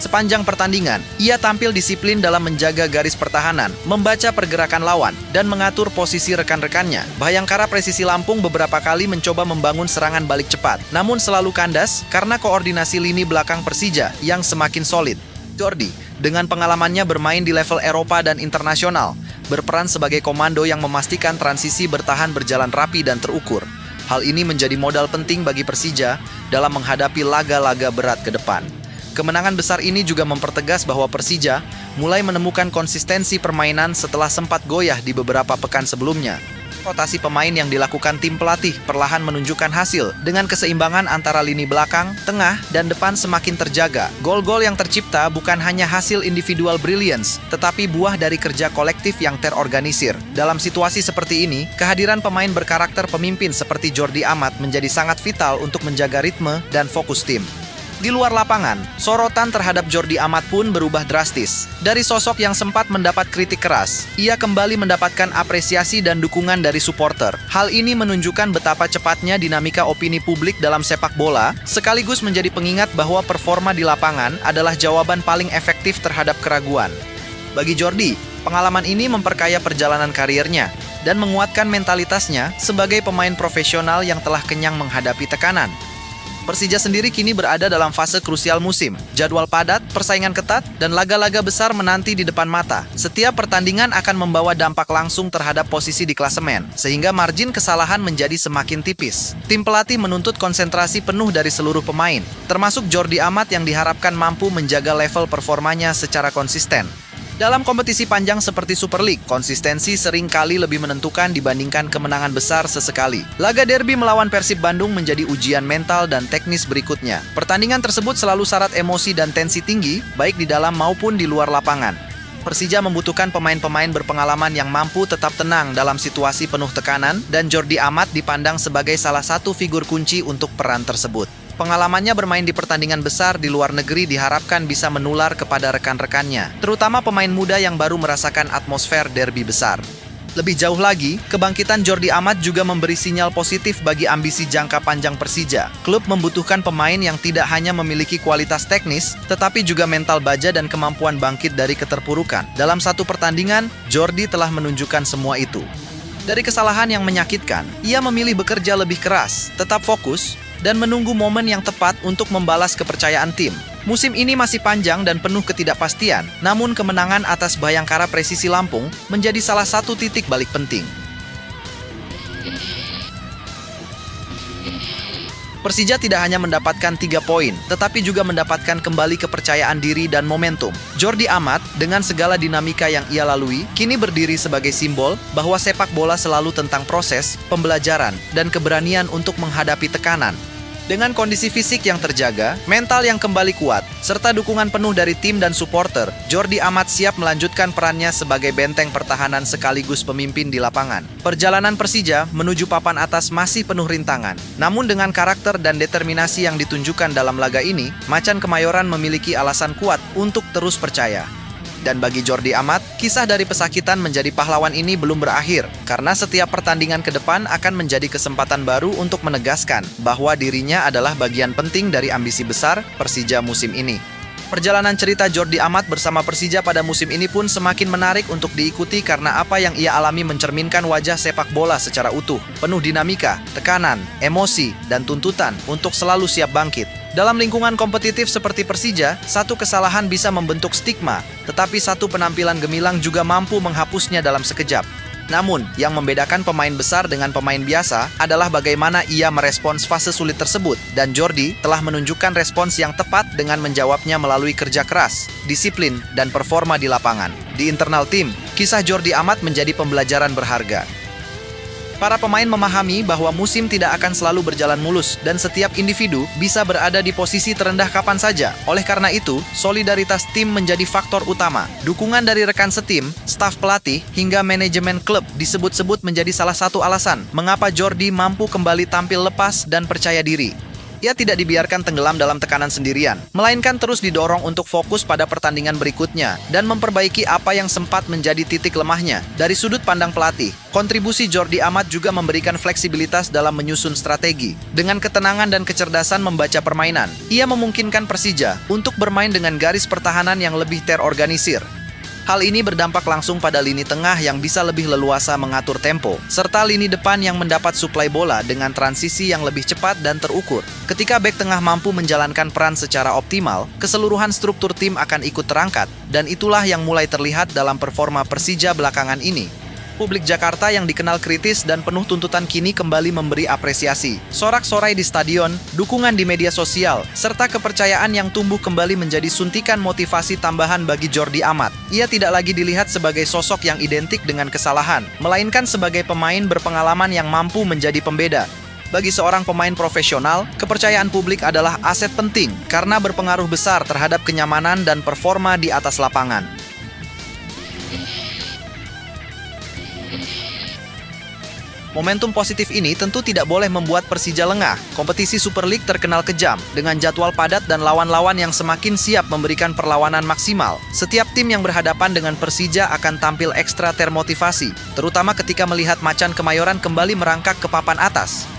Sepanjang pertandingan, ia tampil disiplin dalam menjaga garis pertahanan, membaca pergerakan lawan, dan mengatur posisi rekan-rekannya. Bayangkara Presisi Lampung beberapa kali mencoba membangun serangan balik cepat, namun selalu kandas karena koordinasi lini belakang Persija yang semakin solid. Jordi, dengan pengalamannya bermain di level Eropa dan internasional, berperan sebagai komando yang memastikan transisi bertahan berjalan rapi dan terukur. Hal ini menjadi modal penting bagi Persija dalam menghadapi laga-laga berat ke depan. Kemenangan besar ini juga mempertegas bahwa Persija mulai menemukan konsistensi permainan setelah sempat goyah di beberapa pekan sebelumnya. Rotasi pemain yang dilakukan tim pelatih perlahan menunjukkan hasil dengan keseimbangan antara lini belakang, tengah, dan depan semakin terjaga. Gol-gol yang tercipta bukan hanya hasil individual brilliance, tetapi buah dari kerja kolektif yang terorganisir. Dalam situasi seperti ini, kehadiran pemain berkarakter pemimpin seperti Jordi Amat menjadi sangat vital untuk menjaga ritme dan fokus tim. Di luar lapangan, sorotan terhadap Jordi Amat pun berubah drastis. Dari sosok yang sempat mendapat kritik keras, ia kembali mendapatkan apresiasi dan dukungan dari supporter. Hal ini menunjukkan betapa cepatnya dinamika opini publik dalam sepak bola, sekaligus menjadi pengingat bahwa performa di lapangan adalah jawaban paling efektif terhadap keraguan. Bagi Jordi, pengalaman ini memperkaya perjalanan kariernya dan menguatkan mentalitasnya sebagai pemain profesional yang telah kenyang menghadapi tekanan. Persija sendiri kini berada dalam fase krusial musim. Jadwal padat, persaingan ketat, dan laga-laga besar menanti di depan mata. Setiap pertandingan akan membawa dampak langsung terhadap posisi di klasemen, sehingga margin kesalahan menjadi semakin tipis. Tim pelatih menuntut konsentrasi penuh dari seluruh pemain, termasuk Jordi Amat yang diharapkan mampu menjaga level performanya secara konsisten. Dalam kompetisi panjang seperti Super League, konsistensi sering kali lebih menentukan dibandingkan kemenangan besar sesekali. Laga derby melawan Persib Bandung menjadi ujian mental dan teknis berikutnya. Pertandingan tersebut selalu syarat emosi dan tensi tinggi, baik di dalam maupun di luar lapangan. Persija membutuhkan pemain-pemain berpengalaman yang mampu tetap tenang dalam situasi penuh tekanan, dan Jordi Amat dipandang sebagai salah satu figur kunci untuk peran tersebut. Pengalamannya bermain di pertandingan besar di luar negeri diharapkan bisa menular kepada rekan-rekannya, terutama pemain muda yang baru merasakan atmosfer derby besar. Lebih jauh lagi, kebangkitan Jordi Amat juga memberi sinyal positif bagi ambisi jangka panjang Persija. Klub membutuhkan pemain yang tidak hanya memiliki kualitas teknis, tetapi juga mental baja dan kemampuan bangkit dari keterpurukan. Dalam satu pertandingan, Jordi telah menunjukkan semua itu. Dari kesalahan yang menyakitkan, ia memilih bekerja lebih keras, tetap fokus, dan menunggu momen yang tepat untuk membalas kepercayaan tim. Musim ini masih panjang dan penuh ketidakpastian, namun kemenangan atas Bayangkara Presisi Lampung menjadi salah satu titik balik penting. Persija tidak hanya mendapatkan 3 poin, tetapi juga mendapatkan kembali kepercayaan diri dan momentum. Jordi Amat, dengan segala dinamika yang ia lalui, kini berdiri sebagai simbol bahwa sepak bola selalu tentang proses, pembelajaran, dan keberanian untuk menghadapi tekanan. Dengan kondisi fisik yang terjaga, mental yang kembali kuat, serta dukungan penuh dari tim dan supporter, Jordi Amat siap melanjutkan perannya sebagai benteng pertahanan sekaligus pemimpin di lapangan. Perjalanan Persija menuju papan atas masih penuh rintangan. Namun dengan karakter dan determinasi yang ditunjukkan dalam laga ini, Macan Kemayoran memiliki alasan kuat untuk terus percaya. Dan bagi Jordi Amat, kisah dari pesakitan menjadi pahlawan ini belum berakhir, karena setiap pertandingan ke depan akan menjadi kesempatan baru untuk menegaskan bahwa dirinya adalah bagian penting dari ambisi besar Persija musim ini. Perjalanan cerita Jordi Amat bersama Persija pada musim ini pun semakin menarik untuk diikuti karena apa yang ia alami mencerminkan wajah sepak bola secara utuh, penuh dinamika, tekanan, emosi, dan tuntutan untuk selalu siap bangkit. Dalam lingkungan kompetitif seperti Persija, satu kesalahan bisa membentuk stigma, tetapi satu penampilan gemilang juga mampu menghapusnya dalam sekejap. Namun, yang membedakan pemain besar dengan pemain biasa adalah bagaimana ia merespons fase sulit tersebut, dan Jordi telah menunjukkan respons yang tepat dengan menjawabnya melalui kerja keras, disiplin, dan performa di lapangan. Di internal tim, kisah Jordi Amat menjadi pembelajaran berharga. Para pemain memahami bahwa musim tidak akan selalu berjalan mulus dan setiap individu bisa berada di posisi terendah kapan saja. Oleh karena itu, solidaritas tim menjadi faktor utama. Dukungan dari rekan setim, staf pelatih, hingga manajemen klub disebut-sebut menjadi salah satu alasan mengapa Jordi mampu kembali tampil lepas dan percaya diri. Ia tidak dibiarkan tenggelam dalam tekanan sendirian, melainkan terus didorong untuk fokus pada pertandingan berikutnya dan memperbaiki apa yang sempat menjadi titik lemahnya. Dari sudut pandang pelatih, kontribusi Jordi Amat juga memberikan fleksibilitas dalam menyusun strategi. Dengan ketenangan dan kecerdasan membaca permainan, ia memungkinkan Persija untuk bermain dengan garis pertahanan yang lebih terorganisir. Hal ini berdampak langsung pada lini tengah yang bisa lebih leluasa mengatur tempo, serta lini depan yang mendapat suplai bola dengan transisi yang lebih cepat dan terukur. Ketika bek tengah mampu menjalankan peran secara optimal, keseluruhan struktur tim akan ikut terangkat, dan itulah yang mulai terlihat dalam performa Persija belakangan ini. Publik Jakarta yang dikenal kritis dan penuh tuntutan kini kembali memberi apresiasi. Sorak-sorai di stadion, dukungan di media sosial, serta kepercayaan yang tumbuh kembali menjadi suntikan motivasi tambahan bagi Jordi Amat. Ia tidak lagi dilihat sebagai sosok yang identik dengan kesalahan, melainkan sebagai pemain berpengalaman yang mampu menjadi pembeda. Bagi seorang pemain profesional, kepercayaan publik adalah aset penting karena berpengaruh besar terhadap kenyamanan dan performa di atas lapangan. Momentum positif ini tentu tidak boleh membuat Persija lengah. Kompetisi Super League terkenal kejam, dengan jadwal padat dan lawan-lawan yang semakin siap memberikan perlawanan maksimal. Setiap tim yang berhadapan dengan Persija akan tampil ekstra termotivasi, terutama ketika melihat Macan Kemayoran kembali merangkak ke papan atas.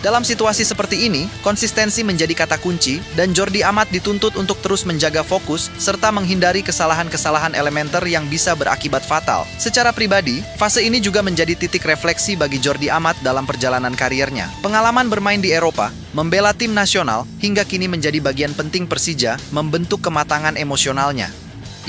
Dalam situasi seperti ini, konsistensi menjadi kata kunci, dan Jordi Amat dituntut untuk terus menjaga fokus, serta menghindari kesalahan-kesalahan elementer yang bisa berakibat fatal. Secara pribadi, fase ini juga menjadi titik refleksi bagi Jordi Amat dalam perjalanan kariernya. Pengalaman bermain di Eropa, membela tim nasional, hingga kini menjadi bagian penting Persija, membentuk kematangan emosionalnya.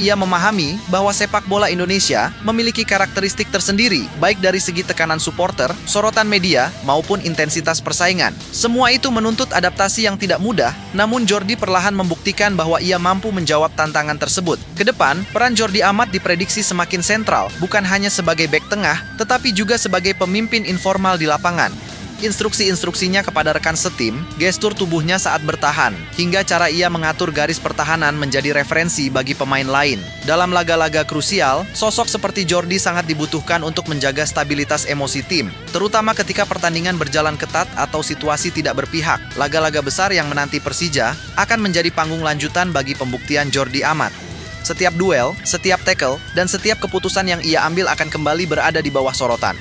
Ia memahami bahwa sepak bola Indonesia memiliki karakteristik tersendiri, baik dari segi tekanan supporter, sorotan media, maupun intensitas persaingan. Semua itu menuntut adaptasi yang tidak mudah, namun Jordi perlahan membuktikan bahwa ia mampu menjawab tantangan tersebut. Kedepan, peran Jordi Amat diprediksi semakin sentral, bukan hanya sebagai bek tengah, tetapi juga sebagai pemimpin informal di lapangan. Instruksi-instruksinya kepada rekan setim, gestur tubuhnya saat bertahan, hingga cara ia mengatur garis pertahanan menjadi referensi bagi pemain lain. Dalam laga-laga krusial, sosok seperti Jordi sangat dibutuhkan untuk menjaga stabilitas emosi tim, terutama ketika pertandingan berjalan ketat atau situasi tidak berpihak. Laga-laga besar yang menanti Persija akan menjadi panggung lanjutan bagi pembuktian Jordi Amat. Setiap duel, setiap tackle, dan setiap keputusan yang ia ambil akan kembali berada di bawah sorotan.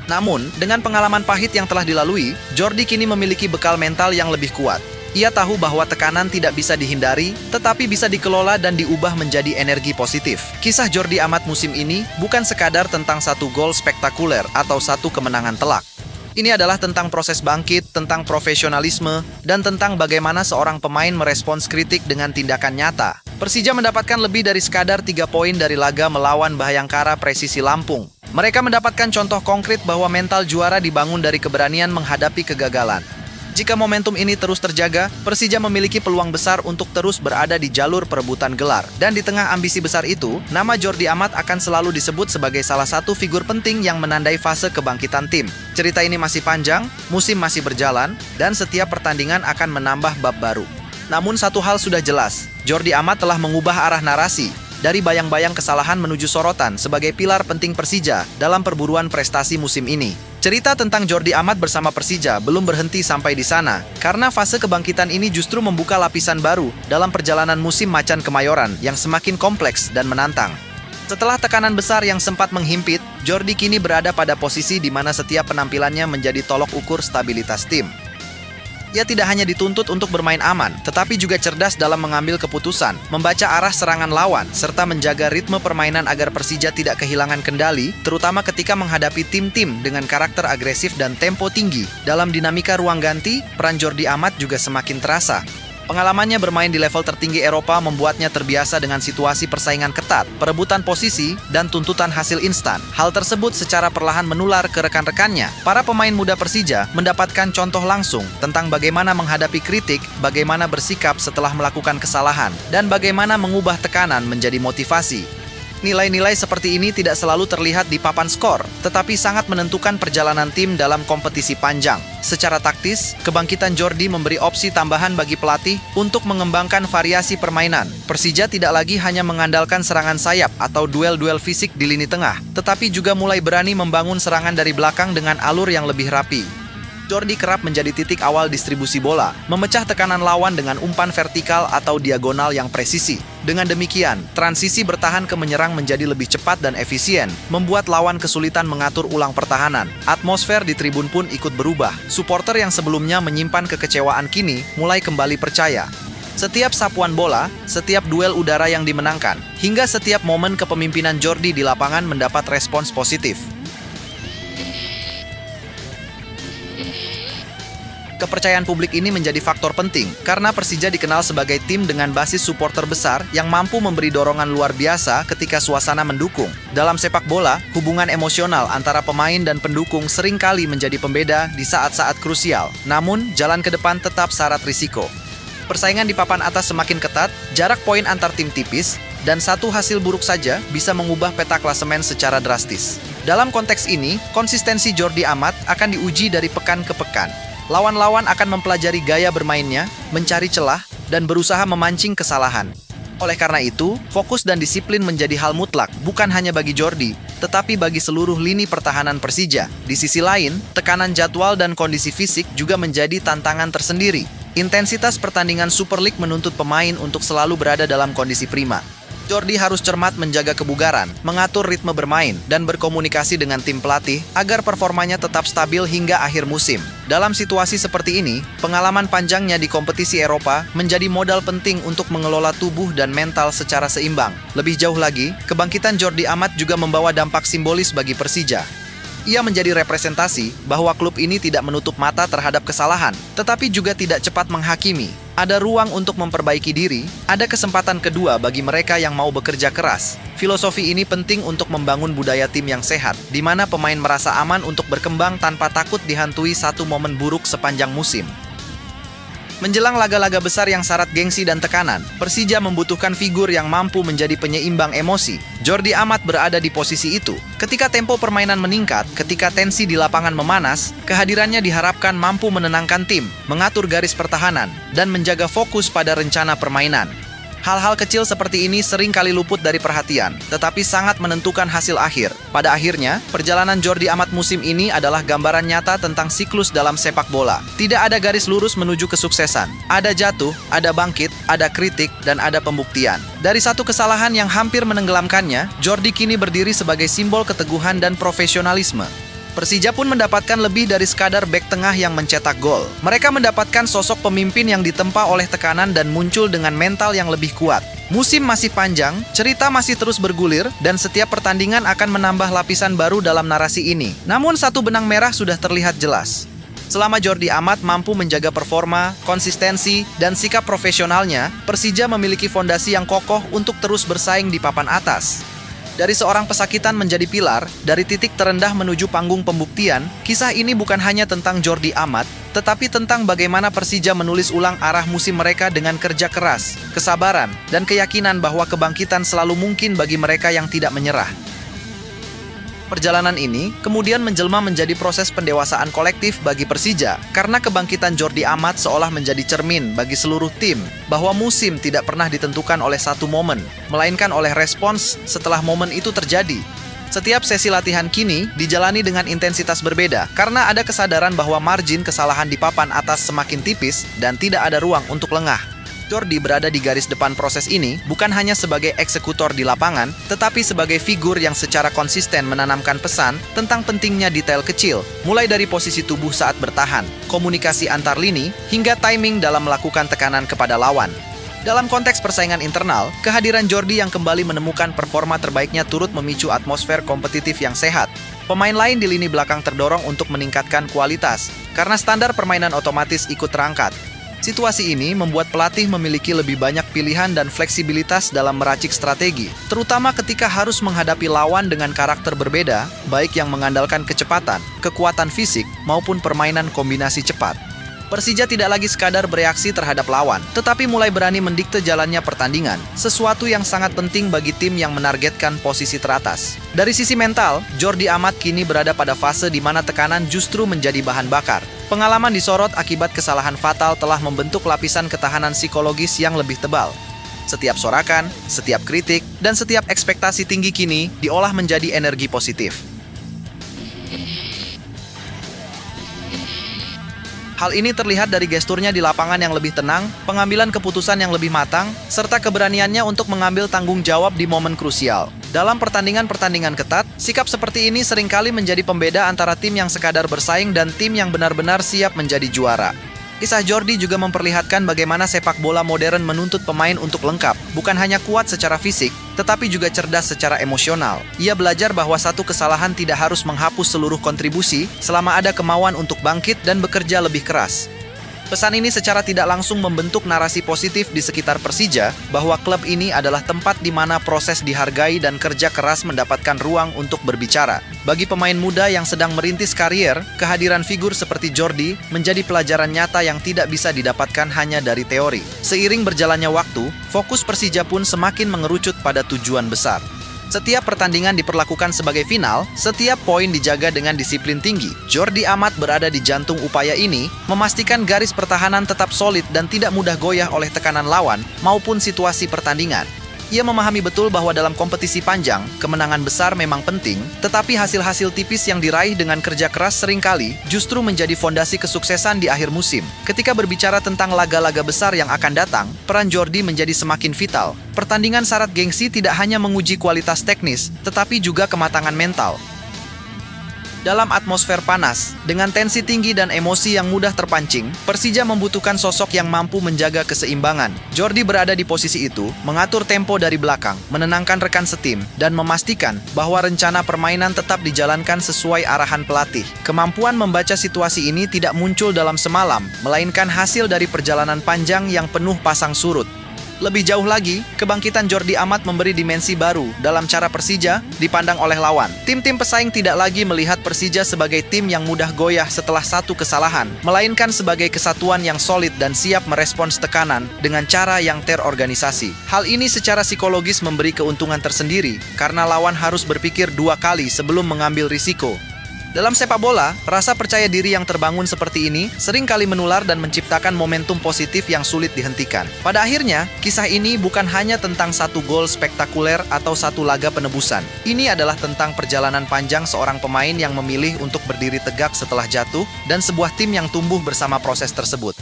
Namun, dengan pengalaman pahit yang telah dilalui, Jordi kini memiliki bekal mental yang lebih kuat. Ia tahu bahwa tekanan tidak bisa dihindari, tetapi bisa dikelola dan diubah menjadi energi positif. Kisah Jordi Amat musim ini bukan sekadar tentang satu gol spektakuler atau satu kemenangan telak. Ini adalah tentang proses bangkit, tentang profesionalisme, dan tentang bagaimana seorang pemain merespons kritik dengan tindakan nyata. Persija mendapatkan lebih dari sekadar 3 poin dari laga melawan Bhayangkara Presisi Lampung. Mereka mendapatkan contoh konkret bahwa mental juara dibangun dari keberanian menghadapi kegagalan. Jika momentum ini terus terjaga, Persija memiliki peluang besar untuk terus berada di jalur perebutan gelar. Dan di tengah ambisi besar itu, nama Jordi Amat akan selalu disebut sebagai salah satu figur penting yang menandai fase kebangkitan tim. Cerita ini masih panjang, musim masih berjalan, dan setiap pertandingan akan menambah bab baru. Namun satu hal sudah jelas, Jordi Amat telah mengubah arah narasi dari bayang-bayang kesalahan menuju sorotan sebagai pilar penting Persija dalam perburuan prestasi musim ini. Cerita tentang Jordi Amat bersama Persija belum berhenti sampai di sana, karena fase kebangkitan ini justru membuka lapisan baru dalam perjalanan musim Macan Kemayoran yang semakin kompleks dan menantang. Setelah tekanan besar yang sempat menghimpit, Jordi kini berada pada posisi di mana setiap penampilannya menjadi tolok ukur stabilitas tim. Ia tidak hanya dituntut untuk bermain aman, tetapi juga cerdas dalam mengambil keputusan, membaca arah serangan lawan, serta menjaga ritme permainan agar Persija tidak kehilangan kendali, terutama ketika menghadapi tim-tim dengan karakter agresif dan tempo tinggi. Dalam dinamika ruang ganti, peran Jordi Amat juga semakin terasa. Pengalamannya bermain di level tertinggi Eropa membuatnya terbiasa dengan situasi persaingan ketat, perebutan posisi, dan tuntutan hasil instan. Hal tersebut secara perlahan menular ke rekan-rekannya. Para pemain muda Persija mendapatkan contoh langsung tentang bagaimana menghadapi kritik, bagaimana bersikap setelah melakukan kesalahan, dan bagaimana mengubah tekanan menjadi motivasi. Nilai-nilai seperti ini tidak selalu terlihat di papan skor, tetapi sangat menentukan perjalanan tim dalam kompetisi panjang. Secara taktis, kebangkitan Jordi memberi opsi tambahan bagi pelatih untuk mengembangkan variasi permainan. Persija tidak lagi hanya mengandalkan serangan sayap atau duel-duel fisik di lini tengah, tetapi juga mulai berani membangun serangan dari belakang dengan alur yang lebih rapi. Jordi kerap menjadi titik awal distribusi bola, memecah tekanan lawan dengan umpan vertikal atau diagonal yang presisi. Dengan demikian, transisi bertahan ke menyerang menjadi lebih cepat dan efisien, membuat lawan kesulitan mengatur ulang pertahanan. Atmosfer di tribun pun ikut berubah. Supporter yang sebelumnya menyimpan kekecewaan kini mulai kembali percaya. Setiap sapuan bola, setiap duel udara yang dimenangkan, hingga setiap momen kepemimpinan Jordi di lapangan mendapat respons positif. Kepercayaan publik ini menjadi faktor penting karena Persija dikenal sebagai tim dengan basis supporter besar yang mampu memberi dorongan luar biasa ketika suasana mendukung. Dalam sepak bola, hubungan emosional antara pemain dan pendukung seringkali menjadi pembeda di saat-saat krusial. Namun, jalan ke depan tetap syarat risiko. Persaingan di papan atas semakin ketat, jarak poin antar tim tipis, dan satu hasil buruk saja bisa mengubah peta klasemen secara drastis. Dalam konteks ini, konsistensi Jordi Amat akan diuji dari pekan ke pekan. Lawan-lawan akan mempelajari gaya bermainnya, mencari celah, dan berusaha memancing kesalahan. Oleh karena itu, fokus dan disiplin menjadi hal mutlak, bukan hanya bagi Jordi, tetapi bagi seluruh lini pertahanan Persija. Di sisi lain, tekanan jadwal dan kondisi fisik juga menjadi tantangan tersendiri. Intensitas pertandingan Super League menuntut pemain untuk selalu berada dalam kondisi prima. Jordi harus cermat menjaga kebugaran, mengatur ritme bermain, dan berkomunikasi dengan tim pelatih agar performanya tetap stabil hingga akhir musim. Dalam situasi seperti ini, pengalaman panjangnya di kompetisi Eropa menjadi modal penting untuk mengelola tubuh dan mental secara seimbang. Lebih jauh lagi, kebangkitan Jordi Amat juga membawa dampak simbolis bagi Persija. Ia menjadi representasi bahwa klub ini tidak menutup mata terhadap kesalahan, tetapi juga tidak cepat menghakimi. Ada ruang untuk memperbaiki diri, ada kesempatan kedua bagi mereka yang mau bekerja keras. Filosofi ini penting untuk membangun budaya tim yang sehat, di mana pemain merasa aman untuk berkembang tanpa takut dihantui satu momen buruk sepanjang musim. Menjelang laga-laga besar yang syarat gengsi dan tekanan, Persija membutuhkan figur yang mampu menjadi penyeimbang emosi. Jordi Amat berada di posisi itu. Ketika tempo permainan meningkat, ketika tensi di lapangan memanas, kehadirannya diharapkan mampu menenangkan tim, mengatur garis pertahanan, dan menjaga fokus pada rencana permainan. Hal-hal kecil seperti ini sering kali luput dari perhatian, tetapi sangat menentukan hasil akhir. Pada akhirnya, perjalanan Jordi Amat musim ini adalah gambaran nyata tentang siklus dalam sepak bola. Tidak ada garis lurus menuju kesuksesan. Ada jatuh, ada bangkit, ada kritik, dan ada pembuktian. Dari satu kesalahan yang hampir menenggelamkannya, Jordi kini berdiri sebagai simbol keteguhan dan profesionalisme. Persija pun mendapatkan lebih dari sekadar bek tengah yang mencetak gol. Mereka mendapatkan sosok pemimpin yang ditempa oleh tekanan dan muncul dengan mental yang lebih kuat. Musim masih panjang, cerita masih terus bergulir, dan setiap pertandingan akan menambah lapisan baru dalam narasi ini. Namun satu benang merah sudah terlihat jelas. Selama Jordi Amat mampu menjaga performa, konsistensi, dan sikap profesionalnya, Persija memiliki fondasi yang kokoh untuk terus bersaing di papan atas. Dari seorang pesakitan menjadi pilar, dari titik terendah menuju panggung pembuktian, kisah ini bukan hanya tentang Jordi Amat, tetapi tentang bagaimana Persija menulis ulang arah musim mereka dengan kerja keras, kesabaran, dan keyakinan bahwa kebangkitan selalu mungkin bagi mereka yang tidak menyerah. Perjalanan ini kemudian menjelma menjadi proses pendewasaan kolektif bagi Persija, karena kebangkitan Jordi Amat seolah menjadi cermin bagi seluruh tim, bahwa musim tidak pernah ditentukan oleh satu momen, melainkan oleh respons setelah momen itu terjadi. Setiap sesi latihan kini dijalani dengan intensitas berbeda, karena ada kesadaran bahwa margin kesalahan di papan atas semakin tipis dan tidak ada ruang untuk lengah. Jordi berada di garis depan proses ini bukan hanya sebagai eksekutor di lapangan, tetapi sebagai figur yang secara konsisten menanamkan pesan tentang pentingnya detail kecil, mulai dari posisi tubuh saat bertahan, komunikasi antar lini, hingga timing dalam melakukan tekanan kepada lawan. Dalam konteks persaingan internal, kehadiran Jordi yang kembali menemukan performa terbaiknya turut memicu atmosfer kompetitif yang sehat. Pemain lain di lini belakang terdorong untuk meningkatkan kualitas, karena standar permainan otomatis ikut terangkat. Situasi ini membuat pelatih memiliki lebih banyak pilihan dan fleksibilitas dalam meracik strategi, terutama ketika harus menghadapi lawan dengan karakter berbeda, baik yang mengandalkan kecepatan, kekuatan fisik, maupun permainan kombinasi cepat. Persija tidak lagi sekadar bereaksi terhadap lawan, tetapi mulai berani mendikte jalannya pertandingan, sesuatu yang sangat penting bagi tim yang menargetkan posisi teratas. Dari sisi mental, Jordi Amat kini berada pada fase di mana tekanan justru menjadi bahan bakar. Pengalaman disorot akibat kesalahan fatal telah membentuk lapisan ketahanan psikologis yang lebih tebal. Setiap sorakan, setiap kritik, dan setiap ekspektasi tinggi kini diolah menjadi energi positif. Hal ini terlihat dari gesturnya di lapangan yang lebih tenang, pengambilan keputusan yang lebih matang, serta keberaniannya untuk mengambil tanggung jawab di momen krusial. Dalam pertandingan-pertandingan ketat, sikap seperti ini seringkali menjadi pembeda antara tim yang sekadar bersaing dan tim yang benar-benar siap menjadi juara. Kisah Jordi juga memperlihatkan bagaimana sepak bola modern menuntut pemain untuk lengkap, bukan hanya kuat secara fisik, tetapi juga cerdas secara emosional. Ia belajar bahwa satu kesalahan tidak harus menghapus seluruh kontribusi selama ada kemauan untuk bangkit dan bekerja lebih keras. Pesan ini secara tidak langsung membentuk narasi positif di sekitar Persija bahwa klub ini adalah tempat di mana proses dihargai dan kerja keras mendapatkan ruang untuk berbicara. Bagi pemain muda yang sedang merintis karier, kehadiran figur seperti Jordi menjadi pelajaran nyata yang tidak bisa didapatkan hanya dari teori. Seiring berjalannya waktu, fokus Persija pun semakin mengerucut pada tujuan besar. Setiap pertandingan diperlakukan sebagai final, setiap poin dijaga dengan disiplin tinggi. Jordi Amat berada di jantung upaya ini, memastikan garis pertahanan tetap solid dan tidak mudah goyah oleh tekanan lawan maupun situasi pertandingan. Ia memahami betul bahwa dalam kompetisi panjang, kemenangan besar memang penting, tetapi hasil-hasil tipis yang diraih dengan kerja keras seringkali justru menjadi fondasi kesuksesan di akhir musim. Ketika berbicara tentang laga-laga besar yang akan datang, peran Jordi menjadi semakin vital. Pertandingan syarat gengsi tidak hanya menguji kualitas teknis, tetapi juga kematangan mental. Dalam atmosfer panas, dengan tensi tinggi dan emosi yang mudah terpancing, Persija membutuhkan sosok yang mampu menjaga keseimbangan. Jordi berada di posisi itu, mengatur tempo dari belakang, menenangkan rekan setim, dan memastikan bahwa rencana permainan tetap dijalankan sesuai arahan pelatih. Kemampuan membaca situasi ini tidak muncul dalam semalam, melainkan hasil dari perjalanan panjang yang penuh pasang surut. Lebih jauh lagi, kebangkitan Jordi Amat memberi dimensi baru dalam cara Persija dipandang oleh lawan. Tim-tim pesaing tidak lagi melihat Persija sebagai tim yang mudah goyah setelah satu kesalahan, melainkan sebagai kesatuan yang solid dan siap merespons tekanan dengan cara yang terorganisasi. Hal ini secara psikologis memberi keuntungan tersendiri, karena lawan harus berpikir dua kali sebelum mengambil risiko. Dalam sepak bola, rasa percaya diri yang terbangun seperti ini sering kali menular dan menciptakan momentum positif yang sulit dihentikan. Pada akhirnya, kisah ini bukan hanya tentang satu gol spektakuler atau satu laga penebusan. Ini adalah tentang perjalanan panjang seorang pemain yang memilih untuk berdiri tegak setelah jatuh dan sebuah tim yang tumbuh bersama proses tersebut.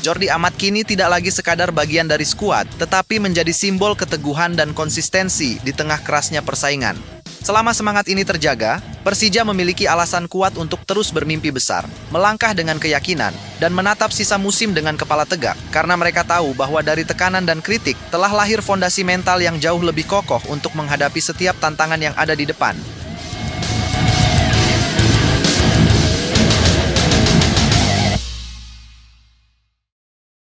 Jordi Amat kini tidak lagi sekadar bagian dari skuad, tetapi menjadi simbol keteguhan dan konsistensi di tengah kerasnya persaingan. Selama semangat ini terjaga, Persija memiliki alasan kuat untuk terus bermimpi besar, melangkah dengan keyakinan, dan menatap sisa musim dengan kepala tegak, karena mereka tahu bahwa dari tekanan dan kritik telah lahir fondasi mental yang jauh lebih kokoh untuk menghadapi setiap tantangan yang ada di depan.